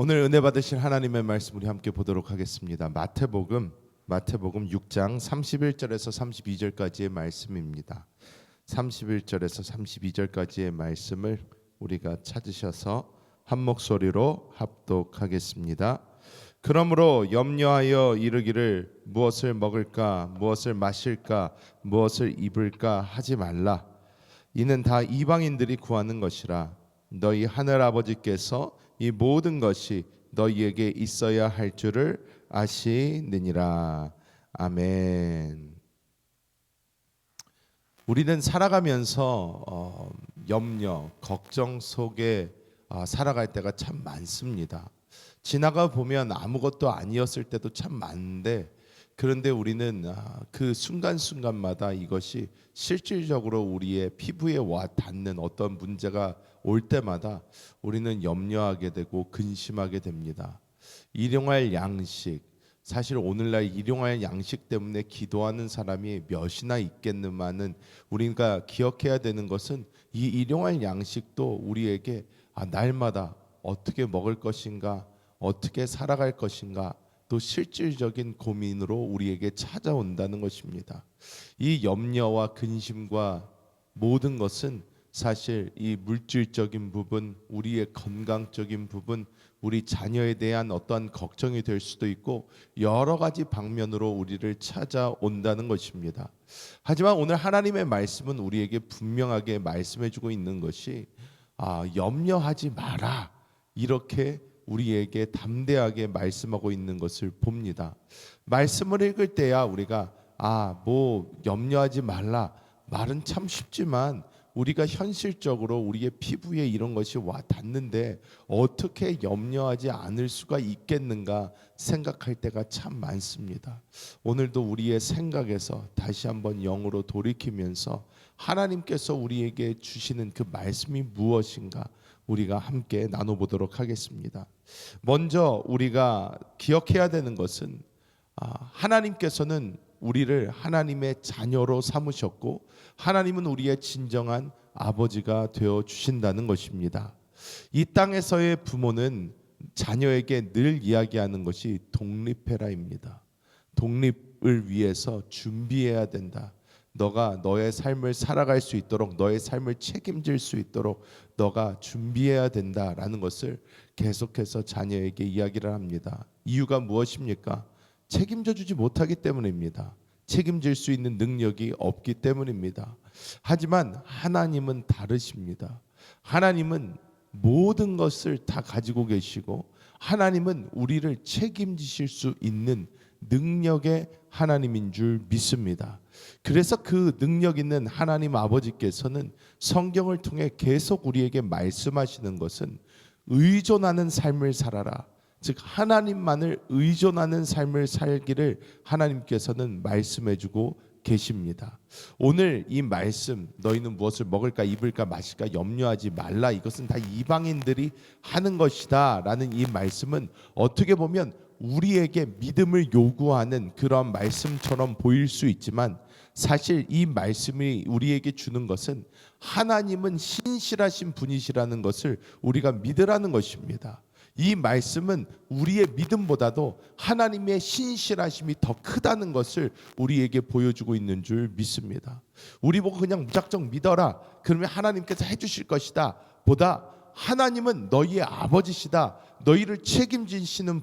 오늘 은혜 받으실 하나님의 말씀 우리 함께 보도록 하겠습니다. 마태복음 6장 31절에서 32절까지의 말씀입니다. 31절에서 32절까지의 말씀을 우리가 찾으셔서 한 목소리로 합독하겠습니다. 그러므로 염려하여 이르기를 무엇을 먹을까 무엇을 마실까 무엇을 입을까 하지 말라. 이는 다 이방인들이 구하는 것이라. 너희 하늘 아버지께서 이 모든 것이 너희에게 있어야 할 줄을 아시느니라. 아멘. 우리는 살아가면서 염려, 걱정 속에 살아갈 때가 참 많습니다. 지나가 보면 아무것도 아니었을 때도 참 많은데, 그런데 우리는 그 순간순간마다 이것이 실질적으로 우리의 피부에 와 닿는 어떤 문제가 올 때마다 우리는 염려하게 되고 근심하게 됩니다. 일용할 양식, 사실 오늘날 일용할 양식 때문에 기도하는 사람이 몇이나 있겠느냐는 우리가 기억해야 되는 것은 이 일용할 양식도 우리에게 날마다 어떻게 먹을 것인가, 어떻게 살아갈 것인가, 또 실질적인 고민으로 우리에게 찾아온다는 것입니다. 이 염려와 근심과 모든 것은 사실 이 물질적인 부분, 우리의 건강적인 부분, 우리 자녀에 대한 어떠한 걱정이 될 수도 있고 여러 가지 방면으로 우리를 찾아온다는 것입니다. 하지만 오늘 하나님의 말씀은 우리에게 분명하게 말씀해주고 있는 것이 염려하지 마라, 이렇게 우리에게 담대하게 말씀하고 있는 것을 봅니다. 말씀을 읽을 때야 우리가 염려하지 말라 말은 참 쉽지만 우리가 현실적으로 우리의 피부에 이런 것이 와 닿는데 어떻게 염려하지 않을 수가 있겠는가 생각할 때가 참 많습니다. 오늘도 우리의 생각에서 다시 한번 영으로 돌이키면서 하나님께서 우리에게 주시는 그 말씀이 무엇인가 우리가 함께 나눠보도록 하겠습니다. 먼저 우리가 기억해야 되는 것은 하나님께서는 우리를 하나님의 자녀로 삼으셨고 하나님은 우리의 진정한 아버지가 되어 주신다는 것입니다. 이 땅에서의 부모는 자녀에게 늘 이야기하는 것이 독립해라입니다. 독립을 위해서 준비해야 된다. 너가 너의 삶을 살아갈 수 있도록, 너의 삶을 책임질 수 있도록 너가 준비해야 된다라는 것을 계속해서 자녀에게 이야기를 합니다. 이유가 무엇입니까? 책임져 주지 못하기 때문입니다. 책임질 수 있는 능력이 없기 때문입니다. 하지만 하나님은 다르십니다. 하나님은 모든 것을 다 가지고 계시고 하나님은 우리를 책임지실 수 있는 능력의 하나님인 줄 믿습니다. 그래서 그 능력 있는 하나님 아버지께서는 성경을 통해 계속 우리에게 말씀하시는 것은 의존하는 삶을 살아라. 즉 하나님만을 의존하는 삶을 살기를 하나님께서는 말씀해주고 계십니다. 오늘 이 말씀, 너희는 무엇을 먹을까 입을까 마실까 염려하지 말라, 이것은 다 이방인들이 하는 것이다 라는 이 말씀은 어떻게 보면 우리에게 믿음을 요구하는 그런 말씀처럼 보일 수 있지만 사실 이 말씀이 우리에게 주는 것은 하나님은 신실하신 분이시라는 것을 우리가 믿으라는 것입니다. 이 말씀은 우리의 믿음보다도 하나님의 신실하심이 더 크다는 것을 우리에게 보여주고 있는 줄 믿습니다. 우리 보고 그냥 무작정 믿어라, 그러면 하나님께서 해주실 것이다 보다 하나님은 너희의 아버지시다, 너희를 책임지시는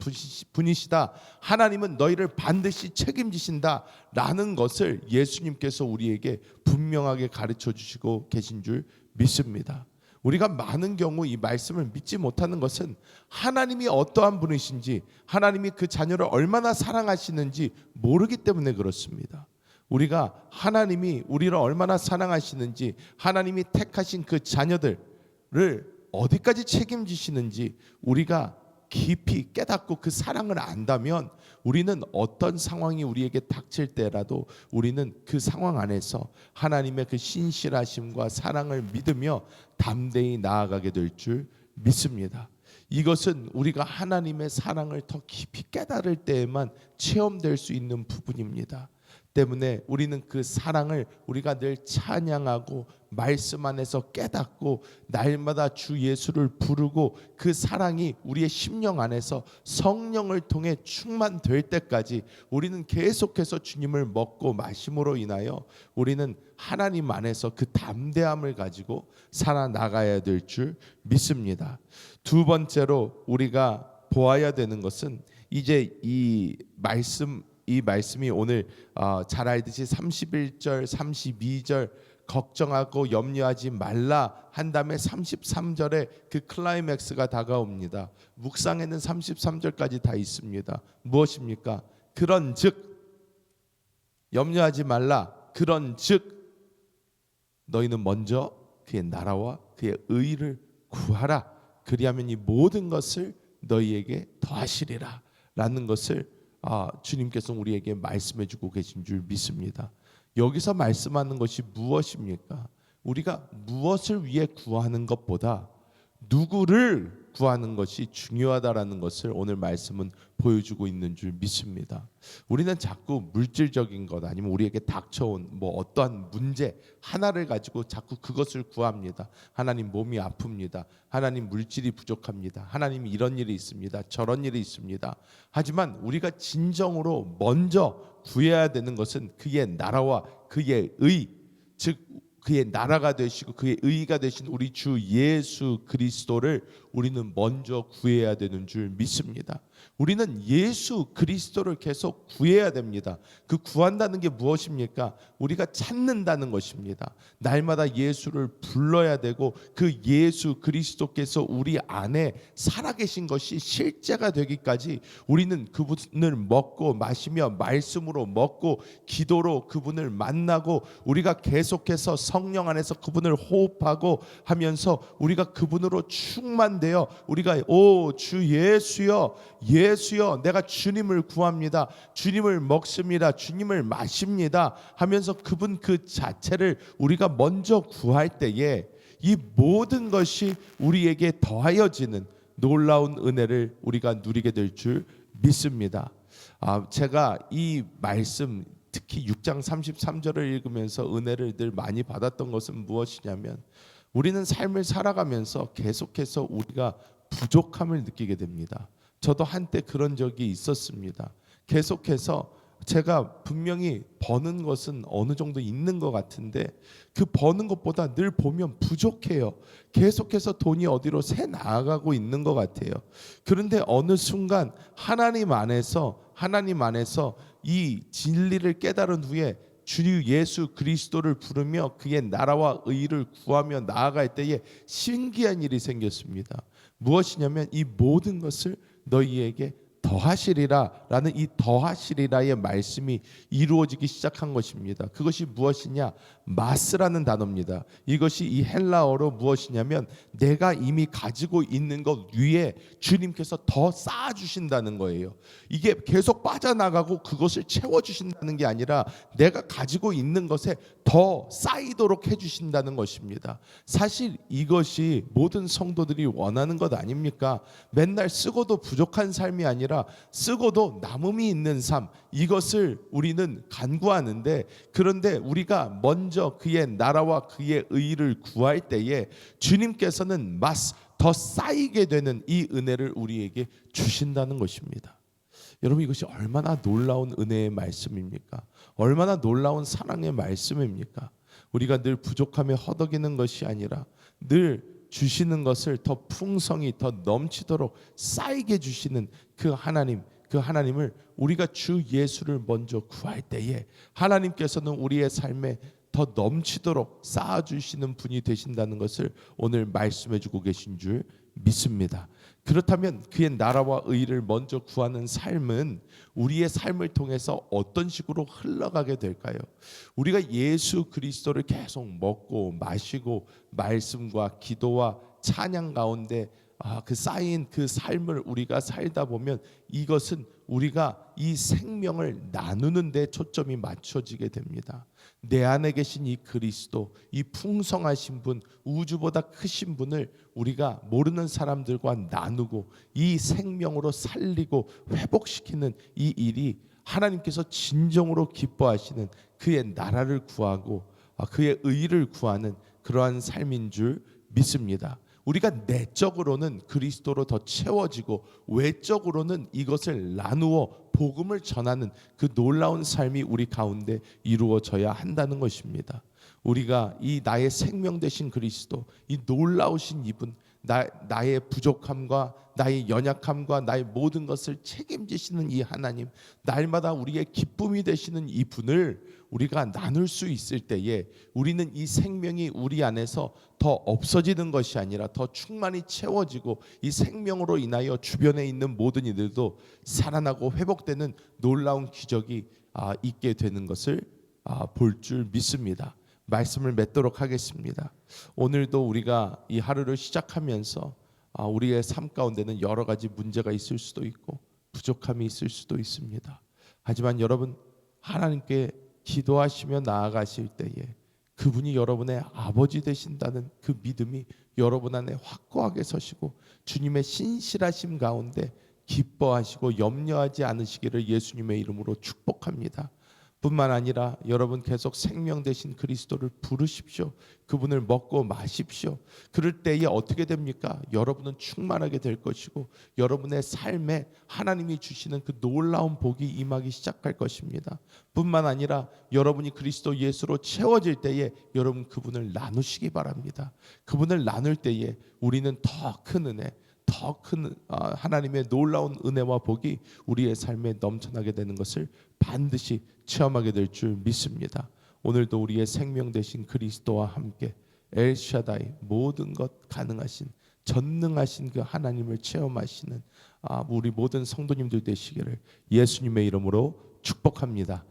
분이시다, 하나님은 너희를 반드시 책임지신다 라는 것을 예수님께서 우리에게 분명하게 가르쳐 주시고 계신 줄 믿습니다. 우리가 많은 경우 이 말씀을 믿지 못하는 것은 하나님이 어떠한 분이신지, 하나님이 그 자녀를 얼마나 사랑하시는지 모르기 때문에 그렇습니다. 우리가 하나님이 우리를 얼마나 사랑하시는지, 하나님이 택하신 그 자녀들을 어디까지 책임지시는지 우리가 깊이 깨닫고 그 사랑을 안다면 우리는 어떤 상황이 우리에게 닥칠 때라도 우리는 그 상황 안에서 하나님의 그 신실하심과 사랑을 믿으며 담대히 나아가게 될 줄 믿습니다. 이것은 우리가 하나님의 사랑을 더 깊이 깨달을 때에만 체험될 수 있는 부분입니다. 때문에 우리는 그 사랑을 우리가 늘 찬양하고 말씀 안에서 깨닫고 날마다 주 예수를 부르고 그 사랑이 우리의 심령 안에서 성령을 통해 충만될 때까지 우리는 계속해서 주님을 먹고 마심으로 인하여 우리는 하나님 안에서 그 담대함을 가지고 살아나가야 될 줄 믿습니다. 두 번째로 우리가 보아야 되는 것은 이제 이 말씀이 오늘 잘 알듯이 31절 32절 걱정하고 염려하지 말라 한 다음에 33절에 그 클라이맥스가 다가옵니다. 묵상에는 33절까지 다 있습니다. 무엇입니까? 그런즉 염려하지 말라. 그런즉 너희는 먼저 그의 나라와 그의 의를 구하라. 그리하면 이 모든 것을 너희에게 더하시리라 라는 것을 주님께서 우리에게 말씀해 주고 계신 줄 믿습니다. 여기서 말씀하는 것이 무엇입니까? 우리가 무엇을 위해 구하는 것보다 누구를 구하는 것이 중요하다라는 것을 오늘 말씀은 보여주고 있는 줄 믿습니다. 우리는 자꾸 물질적인 것 아니면 우리에게 닥쳐온 어떠한 문제 하나를 가지고 자꾸 그것을 구합니다. 하나님 몸이 아픕니다. 하나님 물질이 부족합니다. 하나님 이런 일이 있습니다. 저런 일이 있습니다. 하지만 우리가 진정으로 먼저 구해야 되는 것은 그의 나라와 그의 의, 즉 그의 나라가 되시고 그의 의가 되신 우리 주 예수 그리스도를 우리는 먼저 구해야 되는 줄 믿습니다. 우리는 예수 그리스도를 계속 구해야 됩니다. 그 구한다는 게 무엇입니까? 우리가 찾는다는 것입니다. 날마다 예수를 불러야 되고 그 예수 그리스도께서 우리 안에 살아계신 것이 실제가 되기까지 우리는 그분을 먹고 마시며 말씀으로 먹고 기도로 그분을 만나고 우리가 계속해서 성령 안에서 그분을 호흡하고 하면서 우리가 그분으로 충만되어 우리가 주 예수여 예수여 내가 주님을 구합니다. 주님을 먹습니다. 주님을 마십니다 하면서 그분 그 자체를 우리가 먼저 구할 때에 이 모든 것이 우리에게 더하여지는 놀라운 은혜를 우리가 누리게 될 줄 믿습니다. 제가 이 말씀 특히 6장 33절을 읽으면서 은혜를 늘 많이 받았던 것은 무엇이냐면 우리는 삶을 살아가면서 계속해서 우리가 부족함을 느끼게 됩니다. 저도 한때 그런 적이 있었습니다. 계속해서 제가 분명히 버는 것은 어느 정도 있는 것 같은데 그 버는 것보다 늘 보면 부족해요. 계속해서 돈이 어디로 새 나아가고 있는 것 같아요. 그런데 어느 순간 하나님 안에서 이 진리를 깨달은 후에 주 예수 그리스도를 부르며 그의 나라와 의를 구하며 나아갈 때에 신기한 일이 생겼습니다. 무엇이냐면 이 모든 것을 너희에게 더하시리라 라는 이 더하시리라의 말씀이 이루어지기 시작한 것입니다. 그것이 무엇이냐? 마스라는 단어입니다. 이것이 이 헬라어로 무엇이냐면 내가 이미 가지고 있는 것 위에 주님께서 더 쌓아주신다는 거예요. 이게 계속 빠져나가고 그것을 채워주신다는 게 아니라 내가 가지고 있는 것에 더 쌓이도록 해주신다는 것입니다. 사실 이것이 모든 성도들이 원하는 것 아닙니까? 맨날 쓰고도 부족한 삶이 아니라 쓰고도 남음이 있는 삶, 이것을 우리는 간구하는데 그런데 우리가 먼저 그의 나라와 그의 의를 구할 때에 주님께서는 더 쌓이게 되는 이 은혜를 우리에게 주신다는 것입니다. 여러분 이것이 얼마나 놀라운 은혜의 말씀입니까? 얼마나 놀라운 사랑의 말씀입니까? 우리가 늘 부족함에 허덕이는 것이 아니라 늘 주시는 것을 더 풍성히 더 넘치도록 쌓이게 주시는 그 하나님을 우리가 주 예수를 먼저 구할 때에 하나님께서는 우리의 삶에 더 넘치도록 쌓아주시는 분이 되신다는 것을 오늘 말씀해주고 계신 줄 믿습니다. 그렇다면 그의 나라와 의를 먼저 구하는 삶은 우리의 삶을 통해서 어떤 식으로 흘러가게 될까요? 우리가 예수 그리스도를 계속 먹고 마시고 말씀과 기도와 찬양 가운데 그 쌓인 그 삶을 우리가 살다 보면 이것은 우리가 이 생명을 나누는 데 초점이 맞춰지게 됩니다. 내 안에 계신 이 그리스도, 이 풍성하신 분, 우주보다 크신 분을 우리가 모르는 사람들과 나누고 이 생명으로 살리고 회복시키는 이 일이 하나님께서 진정으로 기뻐하시는 그의 나라를 구하고 그의 의를 구하는 그러한 삶인 줄 믿습니다. 우리가 내적으로는 그리스도로 더 채워지고 외적으로는 이것을 나누어 복음을 전하는 그 놀라운 삶이 우리 가운데 이루어져야 한다는 것입니다. 우리가 이 나의 생명 되신 그리스도, 이 놀라우신 이분, 나의 부족함과 나의 연약함과 나의 모든 것을 책임지시는 이 하나님, 날마다 우리의 기쁨이 되시는 이 분을 우리가 나눌 수 있을 때에 우리는 이 생명이 우리 안에서 더 없어지는 것이 아니라 더 충만히 채워지고 이 생명으로 인하여 주변에 있는 모든 이들도 살아나고 회복되는 놀라운 기적이 있게 되는 것을 볼 줄 믿습니다. 말씀을 맺도록 하겠습니다. 오늘도 우리가 이 하루를 시작하면서 우리의 삶 가운데는 여러 가지 문제가 있을 수도 있고 부족함이 있을 수도 있습니다. 하지만 여러분, 하나님께 기도하시며 나아가실 때에 그분이 여러분의 아버지 되신다는 그 믿음이 여러분 안에 확고하게 서시고 주님의 신실하심 가운데 기뻐하시고 염려하지 않으시기를 예수님의 이름으로 축복합니다. 뿐만 아니라 여러분 계속 생명 되신 그리스도를 부르십시오. 그분을 먹고 마십시오. 그럴 때에 어떻게 됩니까? 여러분은 충만하게 될 것이고 여러분의 삶에 하나님이 주시는 그 놀라운 복이 임하기 시작할 것입니다. 뿐만 아니라 여러분이 그리스도 예수로 채워질 때에 여러분 그분을 나누시기 바랍니다. 그분을 나눌 때에 우리는 더 큰 은혜, 더 큰 하나님의 놀라운 은혜와 복이 우리의 삶에 넘쳐나게 되는 것을 반드시 체험하게 될 줄 믿습니다. 오늘도 우리의 생명 되신 그리스도와 함께 엘샤다이, 모든 것 가능하신 전능하신 그 하나님을 체험하시는 우리 모든 성도님들 되시기를 예수님의 이름으로 축복합니다.